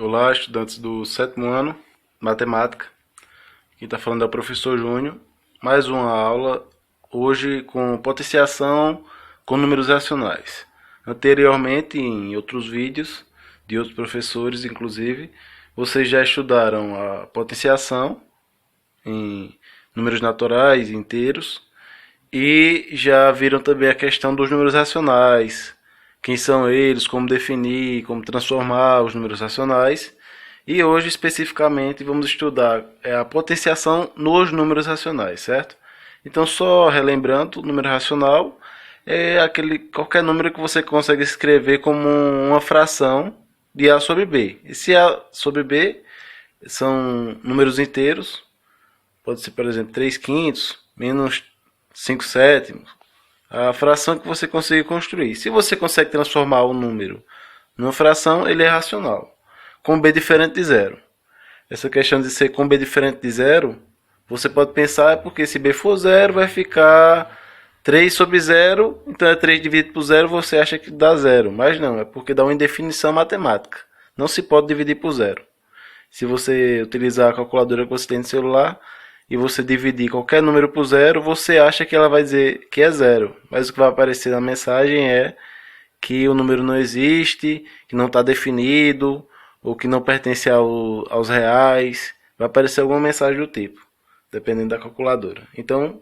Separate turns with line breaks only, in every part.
Olá, estudantes do sétimo ano, matemática. Quem está falando é o professor Júnior. Mais uma aula, hoje com potenciação com números racionais. Anteriormente, em outros vídeos, de outros professores, inclusive, vocês já estudaram a potenciação em números naturais, inteiros, e já viram também a questão dos números racionais, quem são eles, como definir, como transformar os números racionais. E hoje, especificamente, vamos estudar a potenciação nos números racionais, certo? Então, só relembrando, o número racional é qualquer número que você consegue escrever como uma fração de A sobre B. E se A sobre B são números inteiros, pode ser, por exemplo, 3 quintos menos 5 sétimos, a fração que você conseguir construir. Se você consegue transformar o número numa fração, ele é racional, com b diferente de zero. Essa questão de ser com b diferente de zero, você pode pensar, é porque se b for zero, vai ficar 3 sobre zero, então é 3 dividido por zero, você acha que dá zero. Mas não, é porque dá uma indefinição matemática. Não se pode dividir por zero. Se você utilizar a calculadora que você tem no celular e você dividir qualquer número por zero, você acha que ela vai dizer que é zero. Mas o que vai aparecer na mensagem é que o número não existe, que não está definido, ou que não pertence aos reais. Vai aparecer alguma mensagem do tipo, dependendo da calculadora. Então,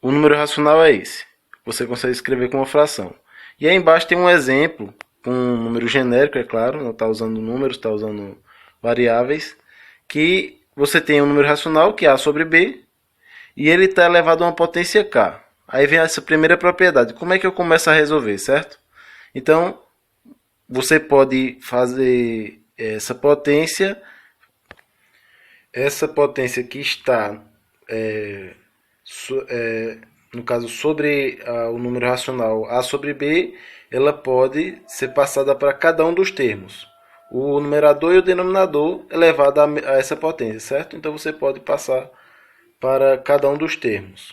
o número racional é esse. Você consegue escrever com uma fração. E aí embaixo tem um exemplo, com um número genérico, é claro, não está usando números, está usando variáveis, que você tem um número racional, que é A sobre B, e ele está elevado a uma potência K. Aí vem essa primeira propriedade. Como é que eu começo a resolver, certo? Então, você pode fazer essa potência que está, no caso, sobre o número racional A sobre B, ela pode ser passada para cada um dos termos. O numerador e o denominador elevado a essa potência, certo? Então você pode passar para cada um dos termos.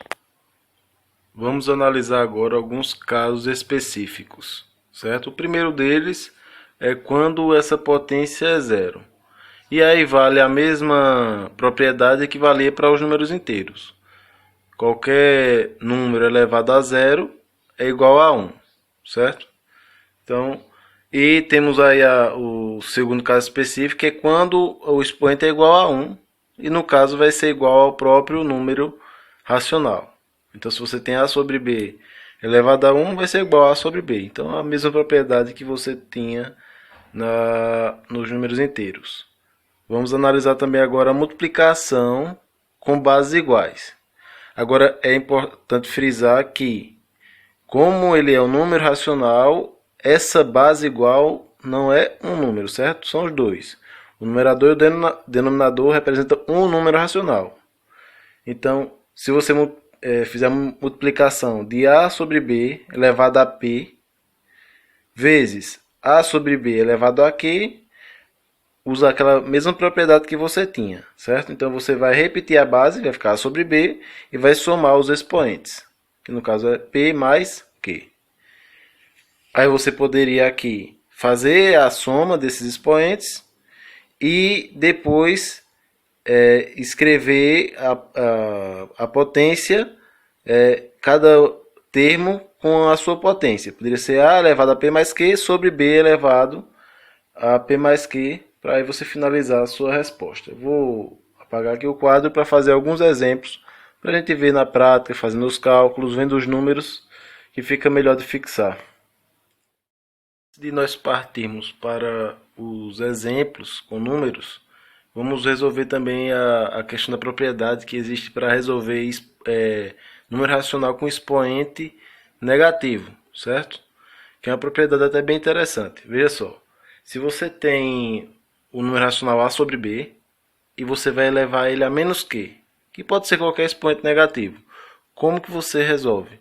Vamos analisar agora alguns casos específicos, certo? O primeiro deles é quando essa potência é zero. E aí vale a mesma propriedade que valia para os números inteiros. Qualquer número elevado a zero é igual a 1, certo? Então, e temos aí o segundo caso específico, que é quando o expoente é igual a 1, e no caso vai ser igual ao próprio número racional. Então, se você tem A sobre B elevado a 1, vai ser igual a A sobre B. Então, a mesma propriedade que você tinha nos números inteiros. Vamos analisar também agora a multiplicação com bases iguais. Agora, é importante frisar que, como ele é um número racional, essa base igual não é um número, certo? São os dois. O numerador e o denominador representam um número racional. Então, se você fizer a multiplicação de A sobre B elevado a P vezes A sobre B elevado a Q, usa aquela mesma propriedade que você tinha, certo? Então, você vai repetir a base, vai ficar A sobre B, e vai somar os expoentes, que no caso é P mais Q. Aí você poderia aqui fazer a soma desses expoentes e depois escrever a potência, cada termo com a sua potência. Poderia ser A elevado a P mais Q sobre B elevado a P mais Q, para aí você finalizar a sua resposta. Eu vou apagar aqui o quadro para fazer alguns exemplos, para a gente ver na prática, fazendo os cálculos, vendo os números, que fica melhor de fixar. Antes de nós partirmos para os exemplos com números, vamos resolver também a questão da propriedade que existe para resolver número racional com expoente negativo, certo? Que é uma propriedade até bem interessante. Veja só, se você tem o número racional A sobre B e você vai elevar ele a menos Q, que pode ser qualquer expoente negativo, como que você resolve?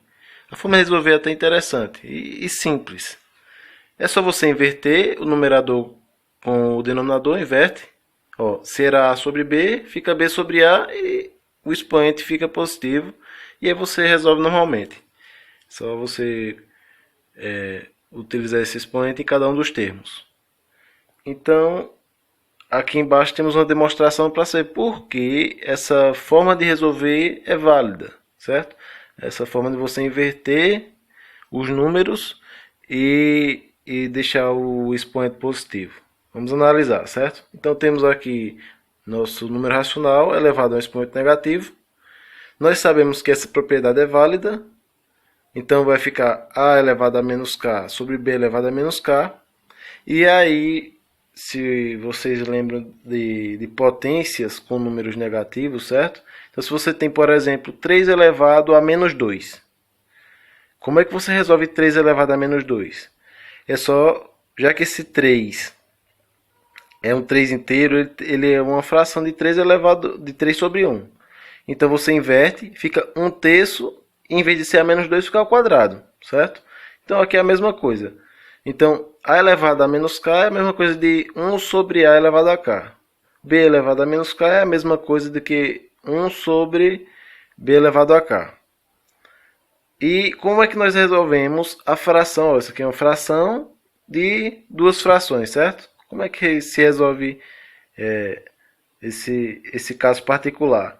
A forma de resolver é até interessante e simples. É só você inverter o numerador com o denominador, inverte. Ó, se era A sobre B, fica B sobre A e o expoente fica positivo. E aí você resolve normalmente. Só você utilizar esse expoente em cada um dos termos. Então, aqui embaixo temos uma demonstração para saber por que essa forma de resolver é válida, certo? Essa forma de você inverter os números e deixar o expoente positivo. Vamos analisar, certo? Então temos aqui nosso número racional elevado a um expoente negativo. Nós sabemos que essa propriedade é válida, então vai ficar a elevado a menos k sobre b elevado a menos k. E aí, se vocês lembram de potências com números negativos, certo? Então se você tem, por exemplo, 3 elevado a menos 2. Como é que você resolve 3 elevado a menos 2? É só, já que esse 3 é um 3 inteiro, ele é uma fração de 3 elevado de 3 sobre 1. Então você inverte, fica 1/3, em vez de ser a menos 2, fica ao quadrado, certo? Então aqui é a mesma coisa. Então a elevado a menos k é a mesma coisa de 1 sobre a elevado a k. B elevado a menos k é a mesma coisa do que 1 sobre b elevado a k. E como é que nós resolvemos a fração? Essa aqui é uma fração de duas frações, certo? Como é que se resolve esse caso particular?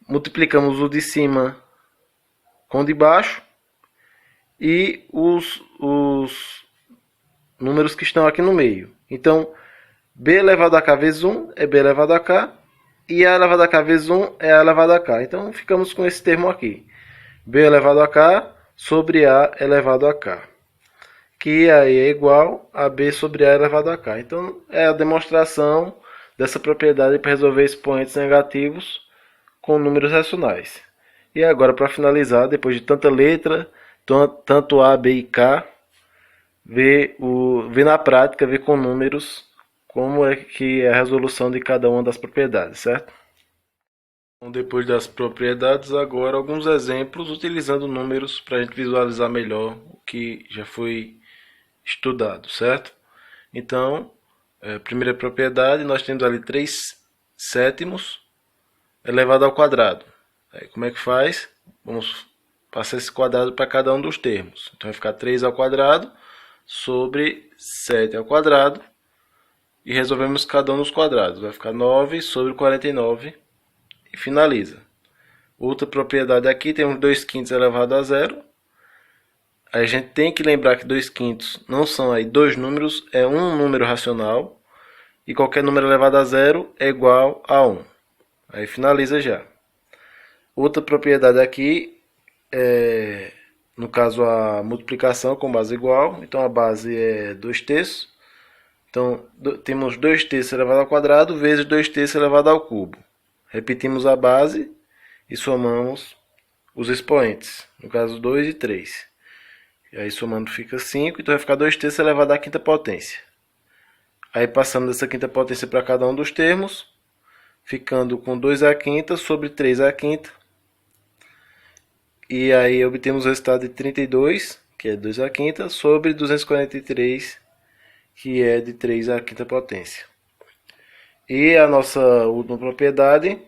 Multiplicamos o de cima com o de baixo e os números que estão aqui no meio. Então, b elevado a k vezes 1 é b elevado a k e a elevado a k vezes 1 é a elevado a k. Então, ficamos com esse termo aqui. b elevado a k sobre a elevado a k, que aí é igual a b sobre a elevado a k. Então, é a demonstração dessa propriedade para resolver expoentes negativos com números racionais. E agora, para finalizar, depois de tanta letra, tanto a, b e k, ver na prática, ver com números, como é que é a resolução de cada uma das propriedades, certo? Então, depois das propriedades, agora alguns exemplos utilizando números para a gente visualizar melhor o que já foi estudado, certo? Então, primeira propriedade, nós temos ali 3 sétimos elevado ao quadrado. Aí, como é que faz? Vamos passar esse quadrado para cada um dos termos. Então vai ficar 3 ao quadrado sobre 7 ao quadrado. E resolvemos cada um dos quadrados. Vai ficar 9 sobre 49 e finaliza. Outra propriedade aqui, temos 2 quintos elevado a zero. A gente tem que lembrar que 2 quintos não são aí dois números, é um número racional. E qualquer número elevado a zero é igual a 1. Aí finaliza já. Outra propriedade aqui é, no caso, a multiplicação com base igual. Então a base é 2/3. Então temos 2/3 elevado ao quadrado vezes 2/3 elevado ao cubo. Repetimos a base e somamos os expoentes. No caso 2 e 3. E aí somando fica 5. Então vai ficar 2/3 elevado à quinta potência. Aí passamos essa quinta potência para cada um dos termos, ficando com 2 à quinta sobre 3 à quinta. E aí obtemos o resultado de 32, que é 2 à quinta, sobre 243, que é de 3 à quinta potência. E a nossa última propriedade,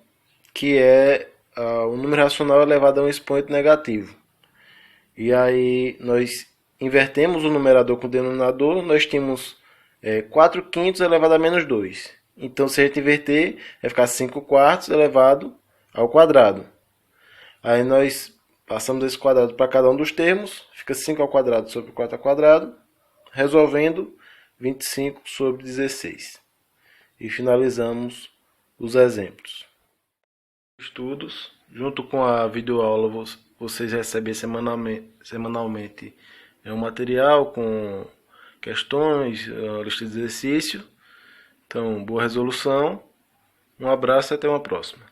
que é o número racional elevado a um expoente negativo. E aí nós invertemos o numerador com o denominador, nós temos 4 quintos elevado a menos 2. Então, se a gente inverter, vai ficar 5 quartos elevado ao quadrado. Aí nós passamos esse quadrado para cada um dos termos, fica 5 ao quadrado sobre 4 ao quadrado, resolvendo 25 sobre 16. E finalizamos os exemplos. Estudos, junto com a videoaula, vocês recebem semanalmente um material com questões, lista de exercício. Então, boa resolução, um abraço e até uma próxima.